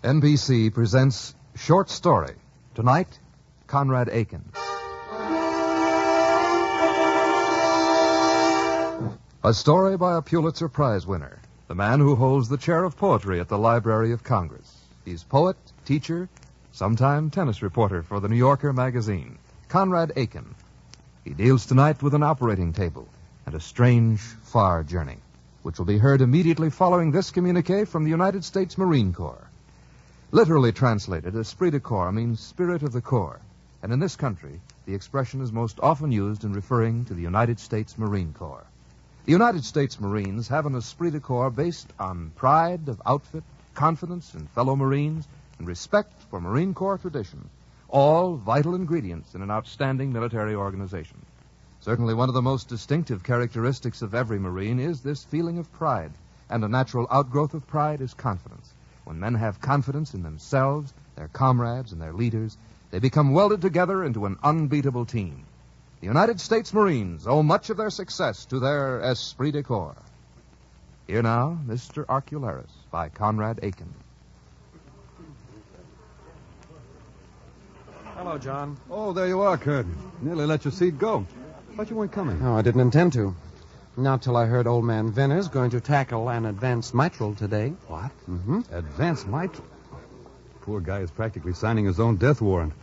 NBC presents Short Story. Tonight, Conrad Aiken. A story by a Pulitzer Prize winner, the man who holds the chair of poetry at the Library of Congress. He's poet, teacher, sometime tennis reporter for the New Yorker magazine, Conrad Aiken. He deals tonight with an operating table and a strange, far journey, which will be heard immediately following this communiqué from the United States Marine Corps. Literally translated, esprit de corps means spirit of the Corps, and in this country, the expression is most often used in referring to the United States Marine Corps. The United States Marines have an esprit de corps based on pride of outfit, confidence in fellow Marines, and respect for Marine Corps tradition, all vital ingredients in an outstanding military organization. Certainly one of the most distinctive characteristics of every Marine is this feeling of pride, and a natural outgrowth of pride is confidence. When men have confidence in themselves, their comrades, and their leaders, they become welded together into an unbeatable team. The United States Marines owe much of their success to their esprit de corps. Here now, Mr. Arcularis by Conrad Aiken. Hello, John. Oh, there you are, Kurt. Nearly let your seat go. Thought you weren't coming. Oh, I didn't intend to. Not till I heard old man Venner's going to tackle an advanced mitral today. What? Mm-hmm. Advanced mitral? Poor guy is practically signing his own death warrant.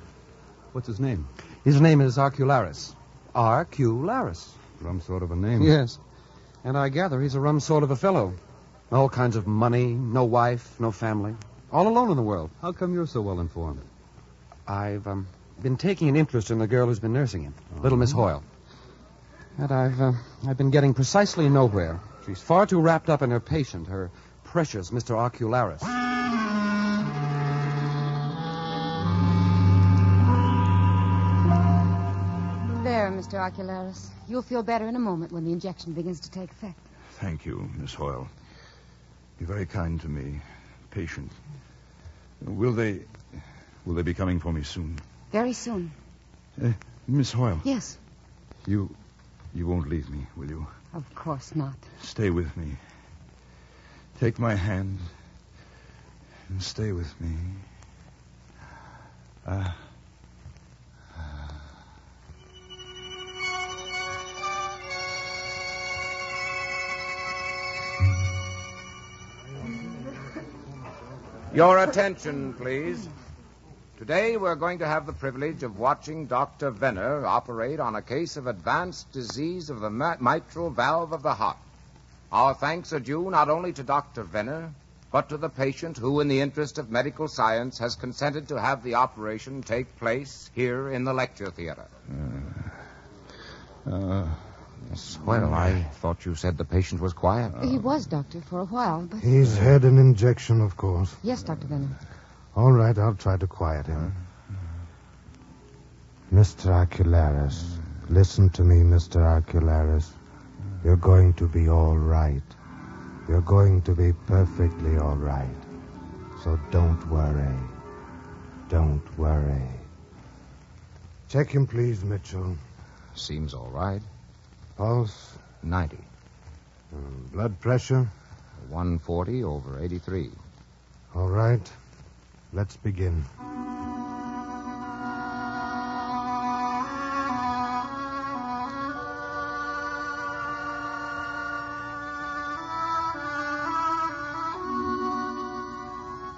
What's his name? His name is Arcularis. Arcularis. Rum sort of a name. Yes. And I gather he's a rum sort of a fellow. All kinds of money, no wife, no family. All alone in the world. How come you're so well informed? I've been taking an interest in the girl who's been nursing him, little Miss Hoyle. And I've been getting precisely nowhere. She's far too wrapped up in her patient, her precious Mr. Arcularis. There, Mr. Arcularis. You'll feel better in a moment when the injection begins to take effect. Thank you, Miss Hoyle. You're very kind to me. Patient. Will they be coming for me soon? Very soon. Miss Hoyle. Yes. You won't leave me, will you? Of course not. Stay with me. Take my hand and stay with me. Your attention, please. Today we're going to have the privilege of watching Dr. Venner operate on a case of advanced disease of the mitral valve of the heart. Our thanks are due not only to Dr. Venner, but to the patient who, in the interest of medical science, has consented to have the operation take place here in the lecture theater. Well, I thought you said the patient was quiet. He was, Doctor, for a while, but... He's had an injection, of course. Yes, Dr. Venner. All right, I'll try to quiet him. Mr. Arcularis, listen to me, Mr. Arcularis. You're going to be all right. You're going to be perfectly all right. So don't worry. Don't worry. Check him, please, Mitchell. Seems all right. Pulse? 90. Blood pressure? 140 over 83. All right. Let's begin.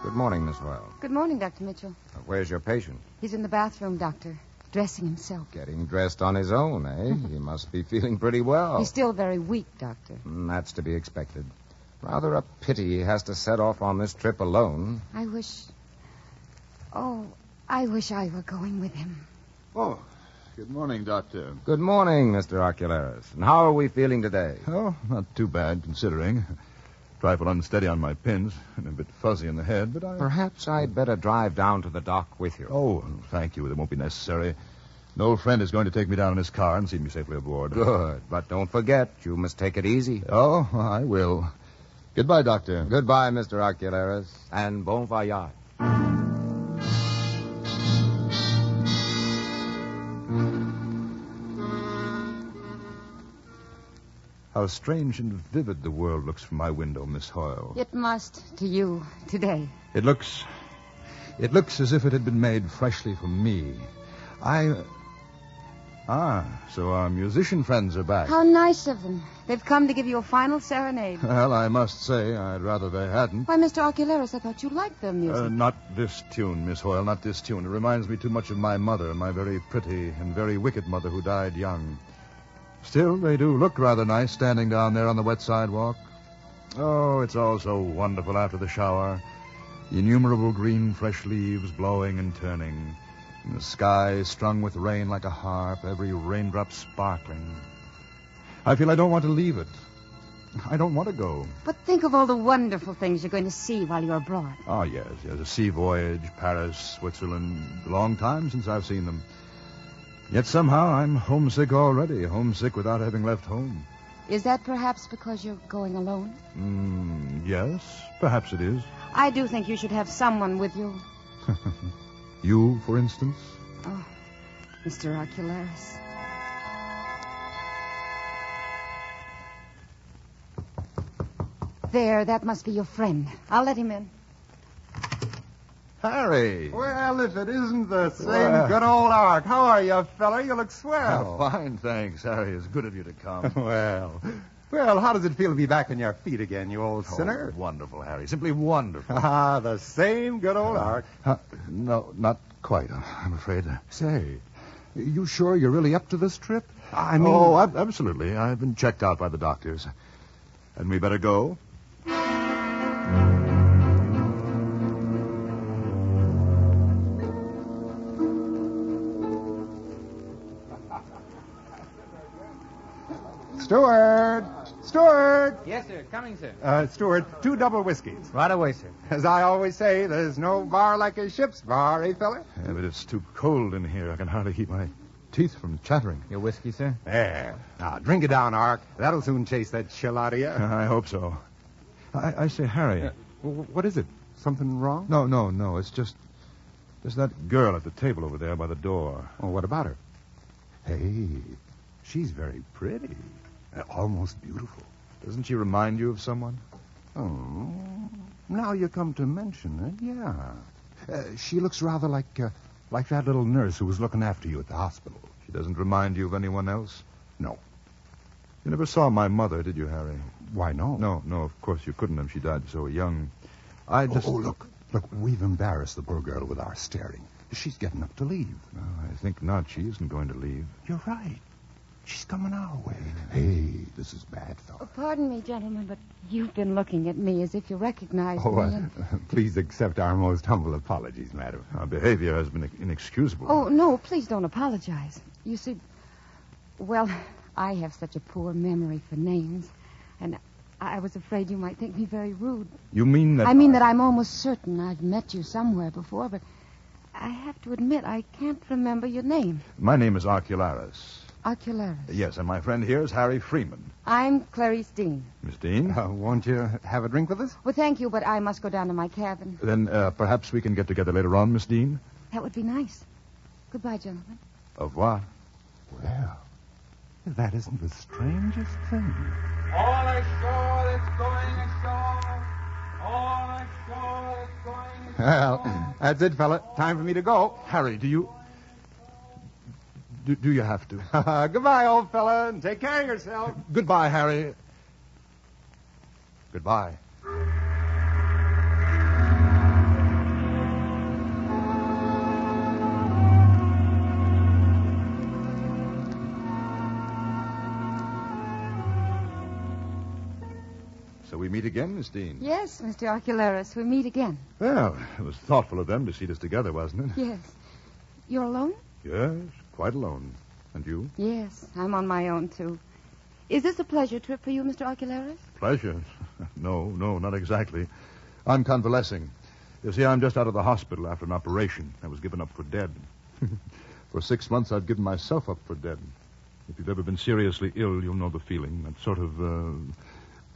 Good morning, Miss Hoyle. Good morning, Dr. Mitchell. Where's your patient? He's in the bathroom, Doctor, dressing himself. Getting dressed on his own, eh? He must be feeling pretty well. He's still very weak, Doctor. That's to be expected. Rather a pity he has to set off on this trip alone. I wish I were going with him. Oh, good morning, Doctor. Good morning, Mr. Arcularis. And how are we feeling today? Oh, not too bad, considering. Trifle unsteady on my pins and a bit fuzzy in the head, but I... Perhaps I'd better drive down to the dock with you. Oh, thank you. It won't be necessary. An old friend is going to take me down in his car and see me safely aboard. Good. But don't forget, you must take it easy. Oh, I will. Goodbye, Doctor. Goodbye, Mr. Arcularis, and bon voyage. How strange and vivid the world looks from my window, Miss Hoyle. It must to you today. It looks It looks as if it had been made freshly for me. So our musician friends are back. How nice of them. They've come to give you a final serenade. Well, I must say, I'd rather they hadn't. Why, Mr. Ocularis, I thought you liked their music. Not this tune, Miss Hoyle, not this tune. It reminds me too much of my mother, my very pretty and very wicked mother who died young. Still, they do look rather nice standing down there on the wet sidewalk. Oh, it's all so wonderful after the shower. The innumerable green fresh leaves blowing and turning. And the sky strung with rain like a harp, every raindrop sparkling. I feel I don't want to leave it. I don't want to go. But think of all the wonderful things you're going to see while you're abroad. Oh, yes. A sea voyage, Paris, Switzerland. A long time since I've seen them. Yet somehow I'm homesick already. Homesick without having left home. Is that perhaps because you're going alone? Yes, perhaps it is. I do think you should have someone with you. You, for instance? Oh, Mr. Ocularis. There, that must be your friend. I'll let him in. Harry. Well, if it isn't the same good old Ark. How are you, fella? You look swell. Fine, thanks, Harry. It's good of you to come. Well, how does it feel to be back on your feet again, you old sinner? Wonderful, Harry. Simply wonderful. The same good old Ark. No, not quite, I'm afraid. Say, you sure you're really up to this trip? I mean... Oh, absolutely. I've been checked out by the doctors. Hadn't we better go? Steward! Yes, sir. Coming, sir. Steward, 2 double whiskeys. Right away, sir. As I always say, there's no bar like a ship's bar, fella? Yeah, but it's too cold in here. I can hardly keep my teeth from chattering. Your whiskey, sir? There. Now, drink it down, Ark. That'll soon chase that chill out of you. I hope so. I say, Harry. What is it? Something wrong? No. It's just... There's that girl at the table over there by the door. Oh, what about her? Hey, she's very pretty. Almost beautiful. Doesn't she remind you of someone? Oh, now you come to mention it, yeah. She looks rather like that little nurse who was looking after you at the hospital. She doesn't remind you of anyone else? No. You never saw my mother, did you, Harry? Why, no. No, of course you couldn't have. She died so young. I just... Oh, look, we've embarrassed the poor girl with our staring. She's getting up to leave. No, I think not. She isn't going to leave. You're right. She's coming our way. Hey, this is bad, fella. Pardon me, gentlemen, but you've been looking at me as if you recognized me. And... Please accept our most humble apologies, madam. Our behavior has been inexcusable. Oh, no, please don't apologize. You see, well, I have such a poor memory for names, and I was afraid you might think me very rude. You mean that... I mean that I'm almost certain I've met you somewhere before, but I have to admit I can't remember your name. My name is Ocularis. Ocularis. Yes, and my friend here is Harry Freeman. I'm Clarice Dean. Miss Dean? Won't you have a drink with us? Well, thank you, but I must go down to my cabin. Then perhaps we can get together later on, Miss Dean? That would be nice. Goodbye, gentlemen. Au revoir. Well, that isn't the strangest thing. All ashore that's going ashore. All ashore that's going ashore. Well, that's it, fella. Time for me to go. Harry, do you... Do you have to? Goodbye, old fella, and take care of yourself. Goodbye, Harry. Goodbye. So we meet again, Miss Dean? Yes, Mr. Ocularis, we meet again. Well, it was thoughtful of them to seat us together, wasn't it? Yes. You're alone? Yes, quite alone. And you? Yes, I'm on my own, too. Is this a pleasure trip for you, Mr. Ocularis? Pleasure? No, not exactly. I'm convalescing. You see, I'm just out of the hospital after an operation. I was given up for dead. For 6 months, I've given myself up for dead. If you've ever been seriously ill, you'll know the feeling. That sort of,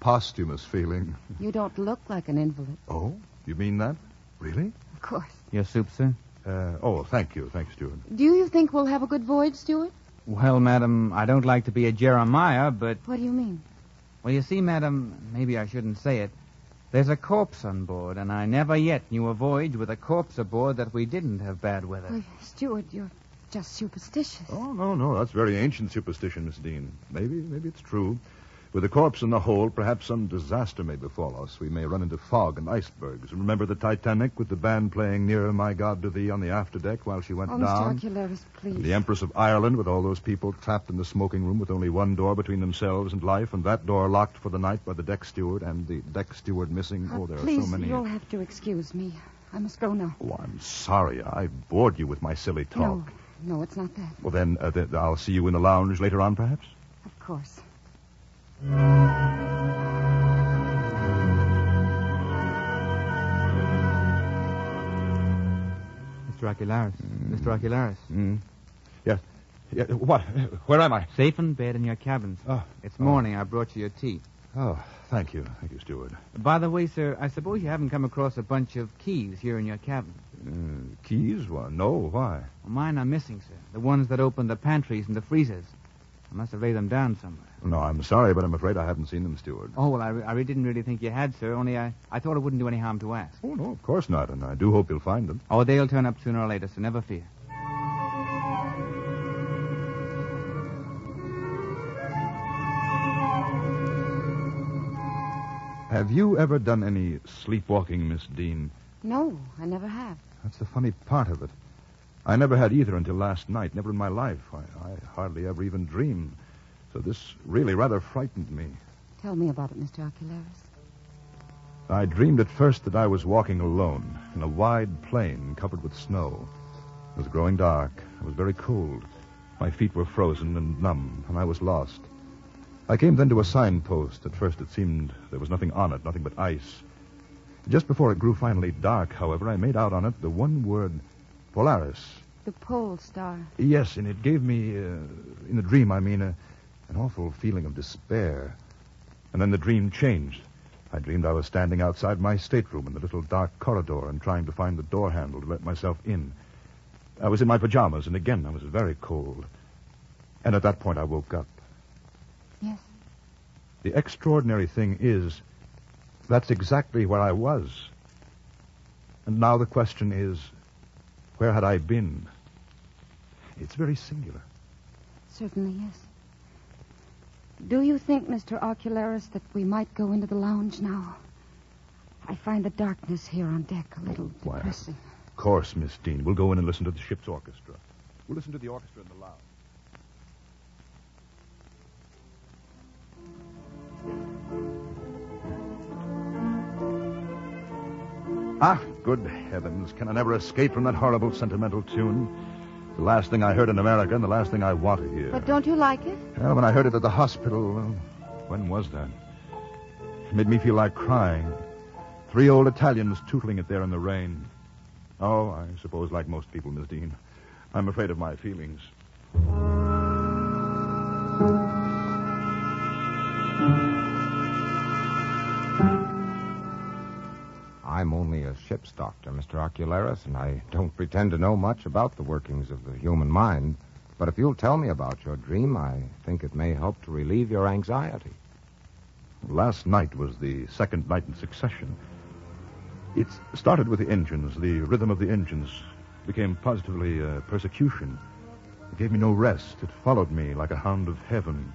posthumous feeling. You don't look like an invalid. Oh? You mean that? Really? Of course. Your soup, sir? Thank you. Thanks, Stewart. Do you think we'll have a good voyage, Stuart? Well, madam, I don't like to be a Jeremiah, but... What do you mean? Well, you see, madam, maybe I shouldn't say it, There's a corpse on board, and I never yet knew a voyage with a corpse aboard that we didn't have bad weather. Why, Stuart, you're just superstitious. Oh, no. That's very ancient superstition, Miss Dean. Maybe it's true. With a corpse in the hold, perhaps some disaster may befall us. We may run into fog and icebergs. Remember the Titanic with the band playing Nearer, My God, to Thee on the afterdeck while she went down? Mr. Archelaus, please. And the Empress of Ireland with all those people trapped in the smoking room with only one door between themselves and life, and that door locked for the night by the deck steward, and the deck steward missing. Oh, there please, are so many. You'll have to excuse me. I must go now. Oh, I'm sorry. I bored you with my silly talk. No, it's not that. Well, then I'll see you in the lounge later on, perhaps? Of course. Mr. Archelaus. Mr. Archelaus. Yes. Yeah, what? Where am I? Safe in bed in your cabin. Oh. It's morning. I brought you your tea. Oh, thank you. Thank you, steward. By the way, sir, I suppose you haven't come across a bunch of keys here in your cabin. Keys? Well, no. Why? Well, mine are missing, sir. The ones that open the pantries and the freezers. I must have laid them down somewhere. No, I'm sorry, but I'm afraid I haven't seen them, steward. Oh, well, I didn't really think you had, sir. Only I thought it wouldn't do any harm to ask. Oh, no, of course not, and I do hope you'll find them. Oh, they'll turn up sooner or later, so never fear. Have you ever done any sleepwalking, Miss Dean? No, I never have. That's the funny part of it. I never had either until last night, never in my life. I hardly ever even dreamed. So this really rather frightened me. Tell me about it, Mr. Archelaus. I dreamed at first that I was walking alone in a wide plain covered with snow. It was growing dark. It was very cold. My feet were frozen and numb, and I was lost. I came then to a signpost. At first it seemed there was nothing on it, nothing but ice. Just before it grew finally dark, however, I made out on it the one word, Polaris. The pole star. Yes, and it gave me, in the dream, I mean, an awful feeling of despair. And then the dream changed. I dreamed I was standing outside my stateroom in the little dark corridor and trying to find the door handle to let myself in. I was in my pajamas, and again I was very cold. And at that point I woke up. Yes. The extraordinary thing is, that's exactly where I was. And now the question is, where had I been? It's very singular. Certainly, yes. Do you think, Mr. Archelaus, that we might go into the lounge now? I find the darkness here on deck a little depressing. Of course, Miss Dean. We'll go in and listen to the ship's orchestra. We'll listen to the orchestra in the lounge. Ah, good heavens. Can I never escape from that horrible sentimental tune? The last thing I heard in America and the last thing I want to hear. But don't you like it? Well, when I heard it at the hospital, when was that? It made me feel like crying. 3 old Italians tootling it there in the rain. Oh, I suppose like most people, Miss Dean, I'm afraid of my feelings. I'm only a ship's doctor, Mr. Archelaus, and I don't pretend to know much about the workings of the human mind. But if you'll tell me about your dream, I think it may help to relieve your anxiety. Last night was the second night in succession. It started with the engines. The rhythm of the engines became positively persecution. It gave me no rest. It followed me like a hound of heaven.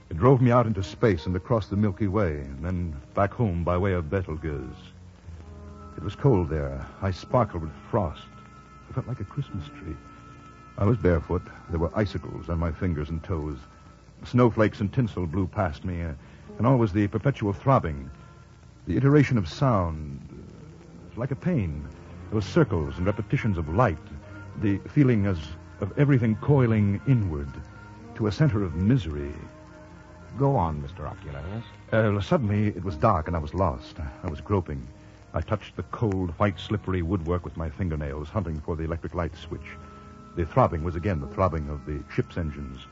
It drove me out into space and across the Milky Way, and then back home by way of Betelgeuse. It was cold there. I sparkled with frost. I felt like a Christmas tree. I was barefoot. There were icicles on my fingers and toes. Snowflakes and tinsel blew past me, and always the perpetual throbbing. The iteration of sound was like a pain. There were circles and repetitions of light. The feeling as of everything coiling inward to a center of misery. Go on, Mr. Archelaus. Suddenly, it was dark and I was lost. I was groping. I touched the cold, white, slippery woodwork with my fingernails, hunting for the electric light switch. The throbbing was again the throbbing of the ship's engines.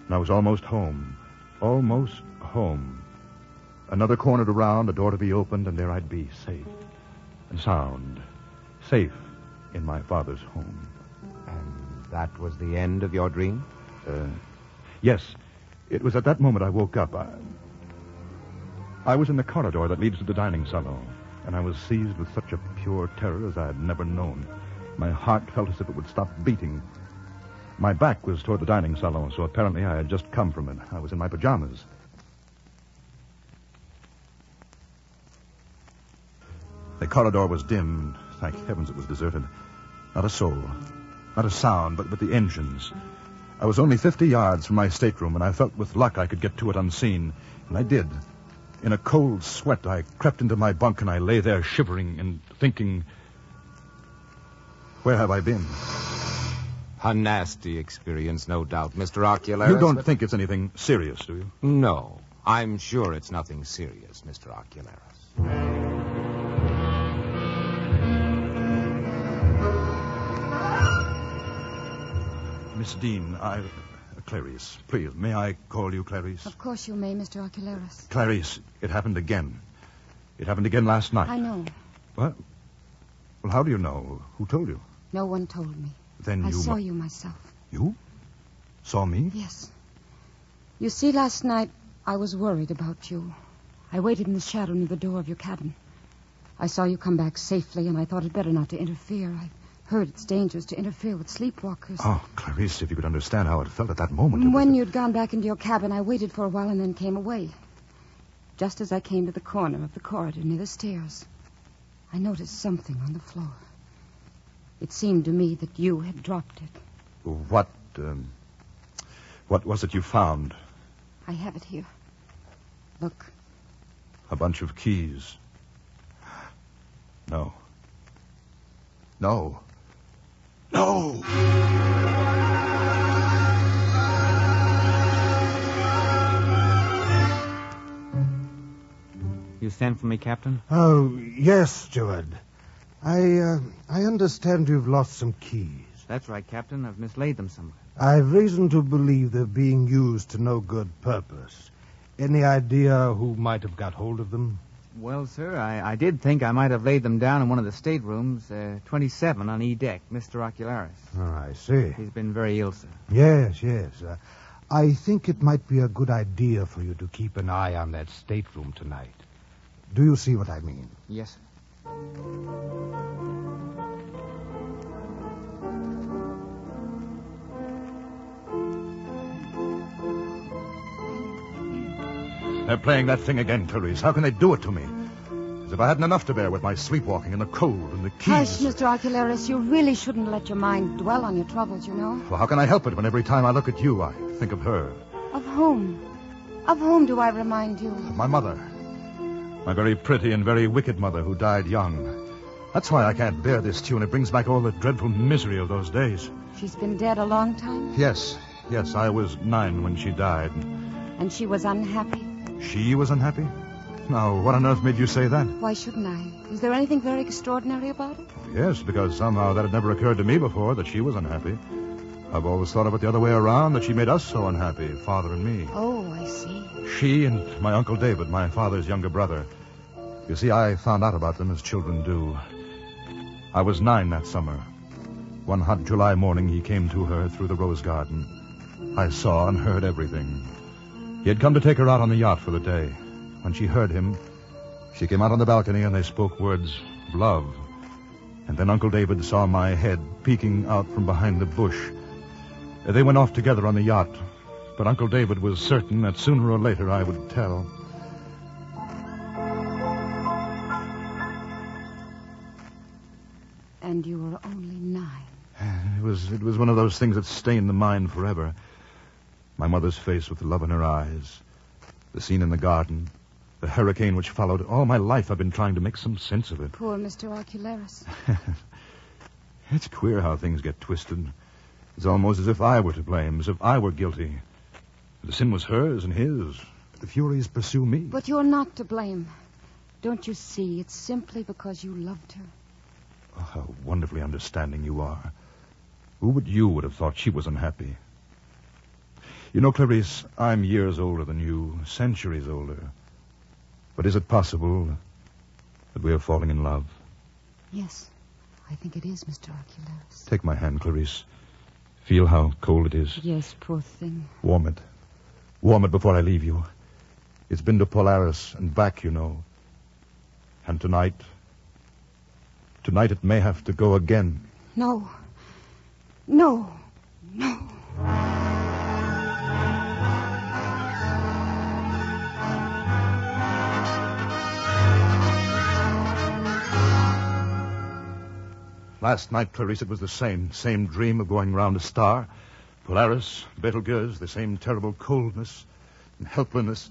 And I was almost home. Almost home. Another corner to round, a door to be opened, and there I'd be, safe and sound. Safe in my father's home. And that was the end of your dream? Yes. It was at that moment I woke up. I was in the corridor that leads to the dining salon, and I was seized with such a pure terror as I had never known. My heart felt as if it would stop beating. My back was toward the dining salon, so apparently I had just come from it. I was in my pajamas. The corridor was dim. Thank heavens it was deserted. Not a soul. Not a sound, but the engines. I was only 50 yards from my stateroom, and I felt with luck I could get to it unseen. And I did. In a cold sweat, I crept into my bunk, and I lay there shivering and thinking, where have I been? A nasty experience, no doubt, Mr. Ocularis. You don't think it's anything serious, do you? No. I'm sure it's nothing serious, Mr. Ocularis. Miss Dean, Clarice, please, may I call you Clarice? Of course you may, Mr. Ocularis. Clarice, it happened again. It happened again last night. I know. What? Well, how do you know? Who told you? No one told me. Then I saw you myself. You? Saw me? Yes. You see, last night I was worried about you. I waited in the shadow near the door of your cabin. I saw you come back safely, and I thought it better not to interfere. I heard it's dangerous to interfere with sleepwalkers. Oh, Clarice, if you could understand how it felt at that moment. When you'd gone back into your cabin, I waited for a while and then came away. Just as I came to the corner of the corridor near the stairs, I noticed something on the floor. It seemed to me that you had dropped it. What was it you found? I have it here. Look. A bunch of keys. No. No. No! You sent for me, Captain? Oh, yes, steward. I understand you've lost some keys. That's right, Captain. I've mislaid them somewhere. I've reason to believe they're being used to no good purpose. Any idea who might have got hold of them? Well, sir, I did think I might have laid them down in one of the staterooms, 27 on E deck, Mr. Ocularis. Oh, I see. He's been very ill, sir. Yes. I think it might be a good idea for you to keep an eye on that stateroom tonight. Do you see what I mean? Yes, sir. They're playing that thing again, Clarice. How can they do it to me? As if I hadn't enough to bear with my sleepwalking and the cold and the keys. Hush, Mr. Ocularis. You really shouldn't let your mind dwell on your troubles, you know. Well, how can I help it when every time I look at you, I think of her? Of whom? Of whom do I remind you? Of my mother. My very pretty and very wicked mother who died young. That's why I can't bear this tune. It brings back all the dreadful misery of those days. She's been dead a long time? Yes. I was 9 when she died. And she was unhappy? She was unhappy? Now, what on earth made you say that? Why shouldn't I? Is there anything very extraordinary about it? Yes, because somehow that had never occurred to me before, that she was unhappy. I've always thought of it the other way around, that she made us so unhappy, Father and me. Oh, I see. She and my Uncle David, my father's younger brother. You see, I found out about them as children do. I was 9 that summer. One hot July morning, he came to her through the rose garden. I saw and heard everything. He had come to take her out on the yacht for the day. When she heard him, she came out on the balcony and they spoke words of love. And then Uncle David saw my head peeking out from behind the bush. They went off together on the yacht, but Uncle David was certain that sooner or later I would tell. And you were only 9. It was one of those things that stay in the mind forever. My mother's face with the love in her eyes. The scene in the garden. The hurricane which followed. All my life I've been trying to make some sense of it. Poor Mr. Ocularis. It's queer how things get twisted. It's almost as if I were to blame, as if I were guilty. The sin was hers and his. The Furies pursue me. But you're not to blame. Don't you see? It's simply because you loved her. Oh, how wonderfully understanding you are. Who but you would have thought she was unhappy? You know, Clarice, I'm years older than you, centuries older. But is it possible that we are falling in love? Yes, I think it is, Mr. Ocularis. Take my hand, Clarice. Feel how cold it is. Yes, poor thing. Warm it. Warm it before I leave you. It's been to Polaris and back, you know. And tonight it may have to go again. No. No. No. Last night, Clarice, it was the same dream of going round a star. Polaris, Betelgeuse, the same terrible coldness and helplessness,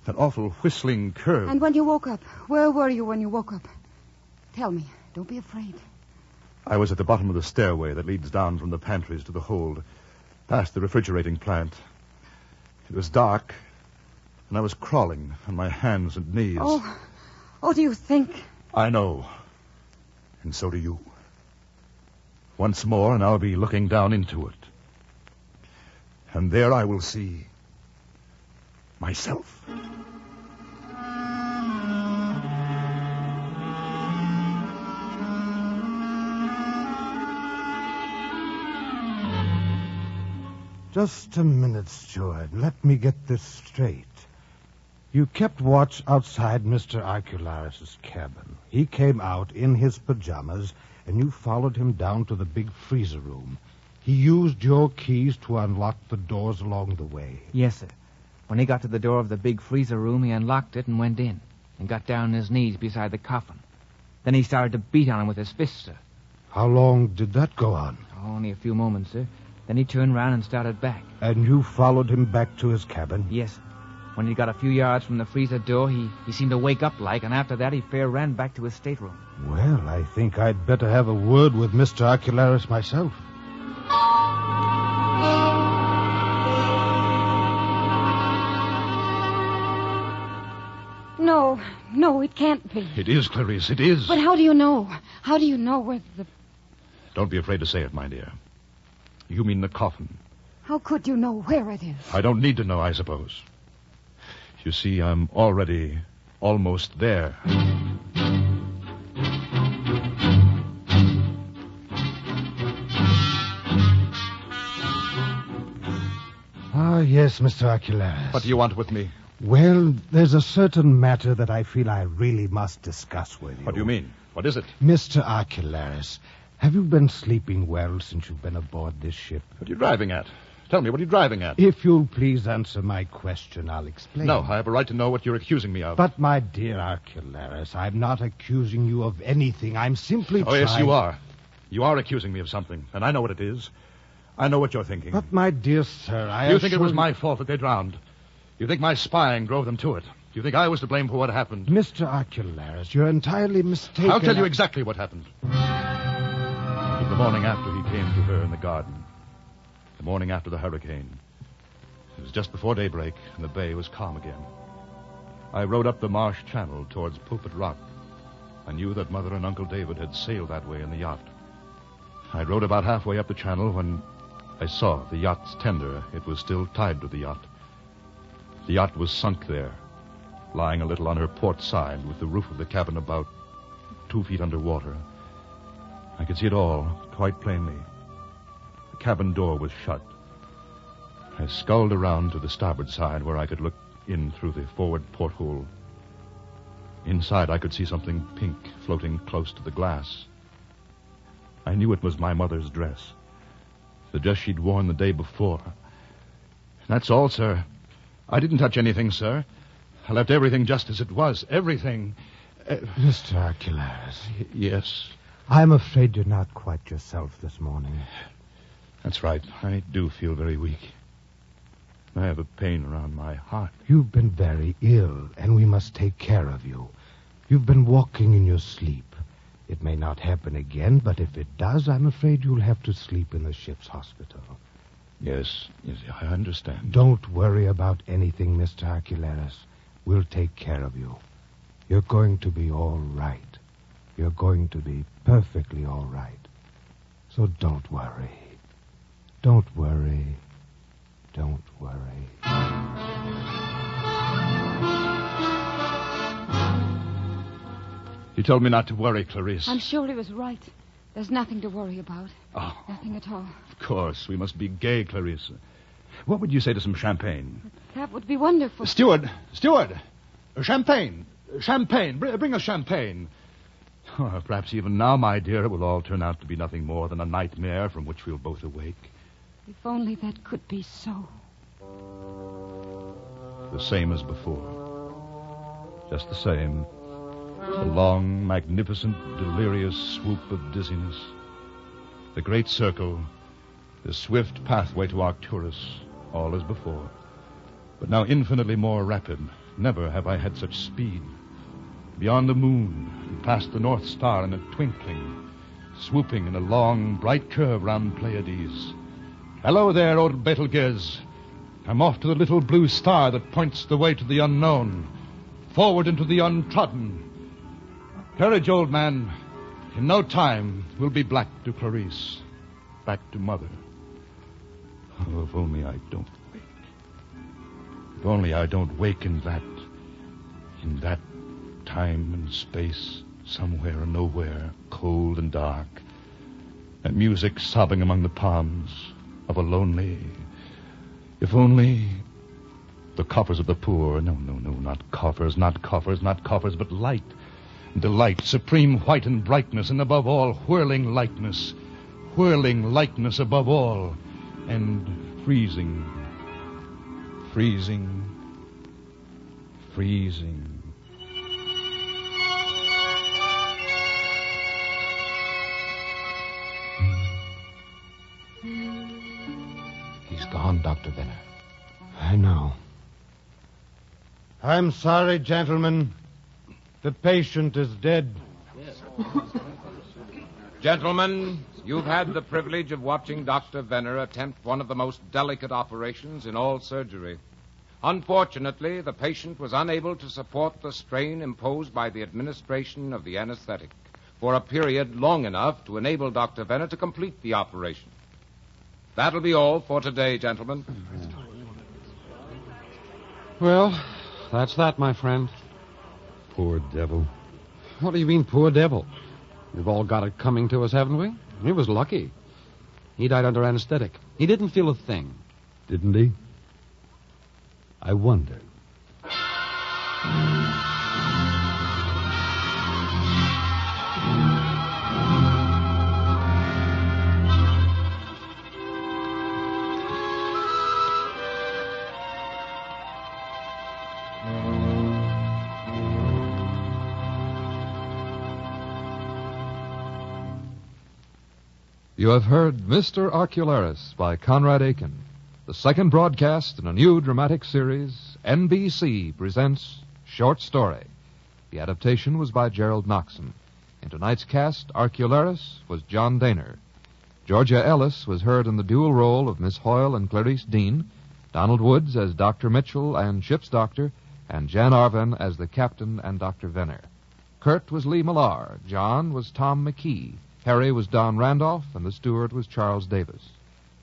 that awful whistling curve. And when you woke up, where were you when you woke up? Tell me. Don't be afraid. I was at the bottom of the stairway that leads down from the pantries to the hold, past the refrigerating plant. It was dark, and I was crawling on my hands and knees. Oh, do you think? I know. And so do you. Once more, and I'll be looking down into it. And there I will see myself. Just a minute, Steward. Let me get this straight. You kept watch outside Mr. Arcularis' cabin. He came out in his pajamas, and you followed him down to the big freezer room. He used your keys to unlock the doors along the way. Yes, sir. When he got to the door of the big freezer room, he unlocked it and went in, and got down on his knees beside the coffin. Then he started to beat on him with his fist, sir. How long did that go on? Only a few moments, sir. Then he turned round and started back. And you followed him back to his cabin? Yes, sir. When he got a few yards from the freezer door, he seemed to wake up like, and after that he fair ran back to his stateroom. Well, I think I'd better have a word with Mr. Arcularis myself. No, it can't be. It is, Clarice, it is. But how do you know? How do you know where the... Don't be afraid to say it, my dear. You mean the coffin. How could you know where it is? I don't need to know, I suppose. You see, I'm already almost there. Ah, yes, Mr. Arcularis. What do you want with me? Well, there's a certain matter that I feel I really must discuss with you. What do you mean? What is it? Mr. Arcularis, have you been sleeping well since you've been aboard this ship? What are you driving at? Tell me, what are you driving at? If you'll please answer my question, I'll explain. No, I have a right to know what you're accusing me of. But, my dear Arcularis, I'm not accusing you of anything. I'm simply trying... Oh, yes, you are. You are accusing me of something, and I know what it is. I know what you're thinking. But, my dear sir, You think it was my fault that they drowned? You think my spying drove them to it? You think I was to blame for what happened? Mr. Arcularis, you're entirely mistaken. I'll tell you exactly what happened. It was the morning after he came to her in the garden. The morning after the hurricane. It was just before daybreak, and the bay was calm again. I rode up the marsh channel towards Pulpit Rock. I knew that Mother and Uncle David had sailed that way in the yacht. I rode about halfway up the channel when I saw the yacht's tender. It was still tied to the yacht. The yacht was sunk there, lying a little on her port side with the roof of the cabin about 2 feet under water. I could see it all quite plainly. The cabin door was shut. I sculled around to the starboard side where I could look in through the forward porthole. Inside, I could see something pink floating close to the glass. I knew it was my mother's dress, the dress she'd worn the day before. That's all, sir. I didn't touch anything, sir. I left everything just as it was. Everything. Mr. Arcularis. Yes? I'm afraid you're not quite yourself this morning. That's right. I do feel very weak. I have a pain around my heart. You've been very ill, and we must take care of you. You've been walking in your sleep. It may not happen again, but if it does, I'm afraid you'll have to sleep in the ship's hospital. Yes, I understand. Don't worry about anything, Mr. Arcularis. We'll take care of you. You're going to be all right. You're going to be perfectly all right. So don't worry. Don't worry. Don't worry. He told me not to worry, Clarice. I'm sure he was right. There's nothing to worry about. Oh. Nothing at all. Of course. We must be gay, Clarice. What would you say to some champagne? That would be wonderful. Steward! Champagne! Bring us champagne. Oh, perhaps even now, my dear, it will all turn out to be nothing more than a nightmare from which we'll both awake. If only that could be so. The same as before. Just the same. The long, magnificent, delirious swoop of dizziness. The great circle. The swift pathway to Arcturus. All as before. But now infinitely more rapid. Never have I had such speed. Beyond the moon, and past the North Star in a twinkling, swooping in a long, bright curve round Pleiades. Hello there, old Betelgeuse. I'm off to the little blue star that points the way to the unknown. Forward into the untrodden. Courage, old man. In no time, we'll be back to Clarice. Back to Mother. Oh, if only I don't wake. If only I don't wake in that time and space, somewhere and nowhere, cold and dark, and music sobbing among the palms of a lonely... If only... The coffers of the poor. No, not coffers, but light, delight, supreme white and brightness, and above all, whirling lightness above all, and freezing. He's gone, Dr. Venner. I know. I'm sorry, gentlemen. The patient is dead. Gentlemen, you've had the privilege of watching Dr. Venner attempt one of the most delicate operations in all surgery. Unfortunately, the patient was unable to support the strain imposed by the administration of the anesthetic for a period long enough to enable Dr. Venner to complete the operation. That'll be all for today, gentlemen. Well, that's that, my friend. Poor devil. What do you mean, poor devil? We've all got it coming to us, haven't we? He was lucky. He died under anesthetic. He didn't feel a thing. Didn't he? I wonder. You have heard Mr. Arcularis by Conrad Aiken. The second broadcast in a new dramatic series, NBC presents Short Story. The adaptation was by Gerald Noxon. In tonight's cast, Arcularis was John Daner. Georgia Ellis was heard in the dual role of Miss Hoyle and Clarice Dean, Donald Woods as Dr. Mitchell and ship's doctor, and Jan Arvin as the captain and Dr. Venner. Kurt was Lee Millar, John was Tom McKee, Harry was Don Randolph, and the steward was Charles Davis.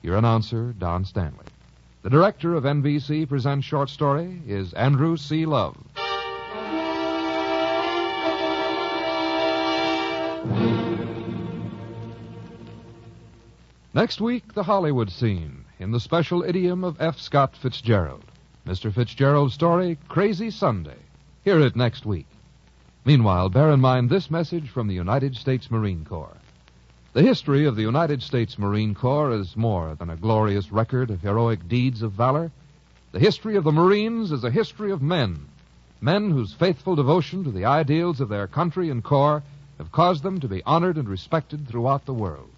Your announcer, Don Stanley. The director of NBC Presents Short Story is Andrew C. Love. Next week, the Hollywood scene, in the special idiom of F. Scott Fitzgerald. Mr. Fitzgerald's story, Crazy Sunday. Hear it next week. Meanwhile, bear in mind this message from the United States Marine Corps. The history of the United States Marine Corps is more than a glorious record of heroic deeds of valor. The history of the Marines is a history of men whose faithful devotion to the ideals of their country and corps have caused them to be honored and respected throughout the world.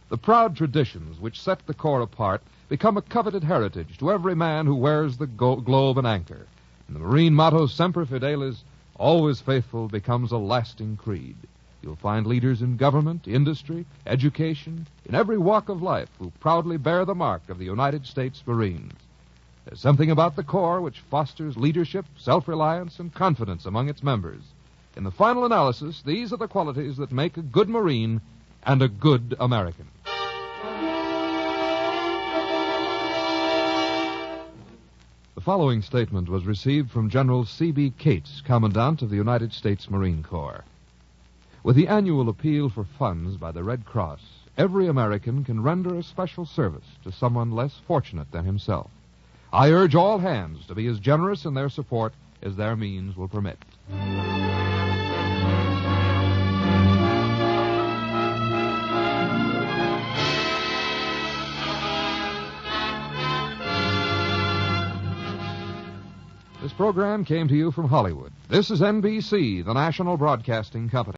The proud traditions which set the Corps apart become a coveted heritage to every man who wears the globe and anchor. And the Marine motto, Semper Fidelis, always faithful, becomes a lasting creed. You'll find leaders in government, industry, education, in every walk of life who proudly bear the mark of the United States Marines. There's something about the Corps which fosters leadership, self-reliance, and confidence among its members. In the final analysis, these are the qualities that make a good Marine and a good American. The following statement was received from General C.B. Cates, Commandant of the United States Marine Corps. With the annual appeal for funds by the Red Cross, every American can render a special service to someone less fortunate than himself. I urge all hands to be as generous in their support as their means will permit. This program came to you from Hollywood. This is NBC, the national broadcasting company.